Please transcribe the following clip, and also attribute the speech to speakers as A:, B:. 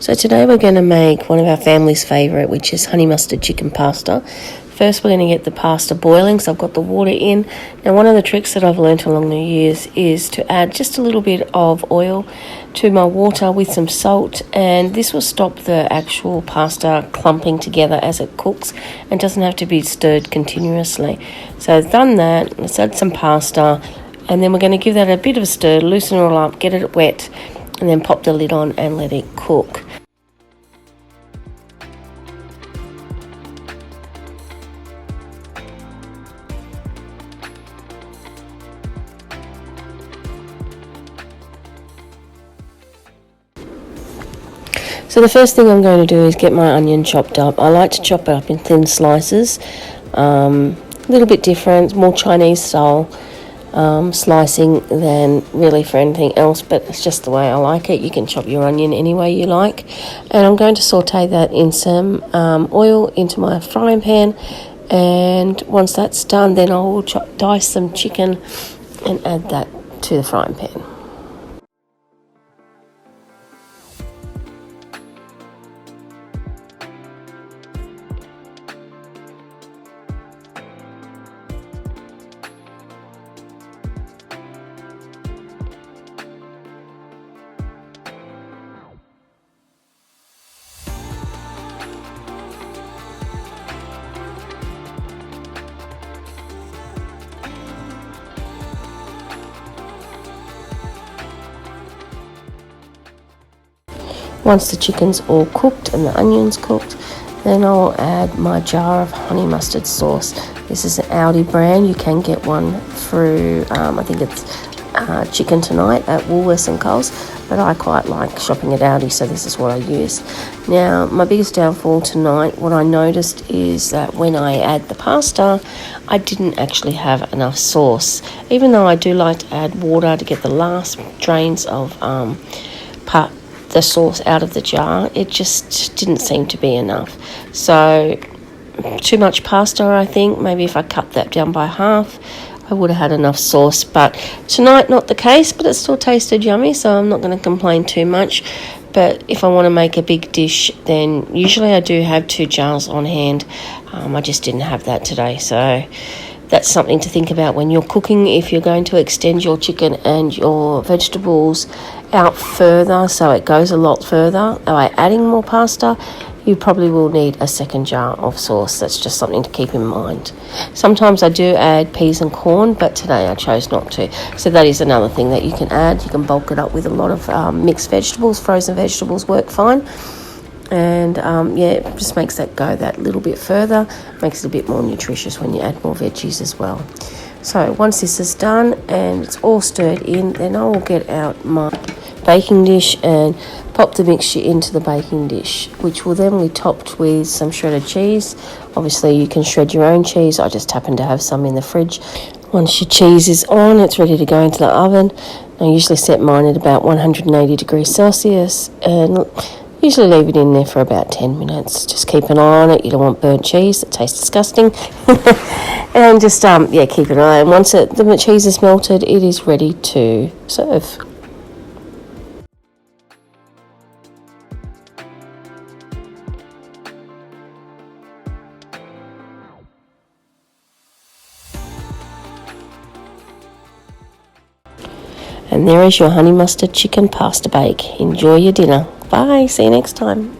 A: So today we're going to make one of our family's favourite, which is honey mustard chicken pasta. First we're going to get the pasta boiling, so I've got the water in. Now one of the tricks that I've learnt along the years is to add just a little bit of oil to my water with some salt, and this will stop the actual pasta clumping together as it cooks and doesn't have to be stirred continuously. So I've done that. Let's add some pasta, and then we're going to give that a bit of a stir, loosen it all up, get it wet, and then pop the lid on and let it cook. So the first thing I'm going to do is get my onion chopped up. I like to chop it up in thin slices, a little bit different, more Chinese style slicing than really for anything else, but it's just the way I like it. You can chop your onion any way you like. And I'm going to saute that in some oil into my frying pan, and once that's done, then I'll dice some chicken and add that to the frying pan. Once the chicken's all cooked and the onion's cooked, then I'll add my jar of honey mustard sauce. This is an Aldi brand. You can get one through, I think it's Chicken Tonight at Woolworths and Coles, but I quite like shopping at Aldi, so this is what I use. Now, my biggest downfall tonight, what I noticed is that when I add the pasta, I didn't actually have enough sauce. Even though I do like to add water to get the last drains of the sauce out of the jar, it just didn't seem to be enough. So too much pasta, I think. Maybe if I cut that down by half, I would have had enough sauce. But tonight, not the case, but it still tasted yummy, so I'm not going to complain too much. But if I want to make a big dish, then usually I do have 2 jars on hand. I just didn't have that today, so that's something to think about when you're cooking. If you're going to extend your chicken and your vegetables out further, so it goes a lot further by adding more pasta, you probably will need a second jar of sauce. That's just something to keep in mind. Sometimes I do add peas and corn, but today I chose not to. So that is another thing that you can add. You can bulk it up with a lot of mixed vegetables. Frozen vegetables work fine. And it just makes that go that little bit further, makes it a bit more nutritious when you add more veggies as well. So once this is done and it's all stirred in, then I will get out my baking dish and pop the mixture into the baking dish, which will then be topped with some shredded cheese. Obviously you can shred your own cheese. I just happen to have some in the fridge. Once your cheese is on, it's ready to go into the oven. I usually set mine at about 180 degrees Celsius and usually leave it in there for about 10 minutes. Just keep an eye on it. You don't want burnt cheese. It tastes disgusting. And just, keep an eye. And once the cheese is melted, it is ready to serve. And there is your honey mustard chicken pasta bake. Enjoy your dinner. Bye. See you next time.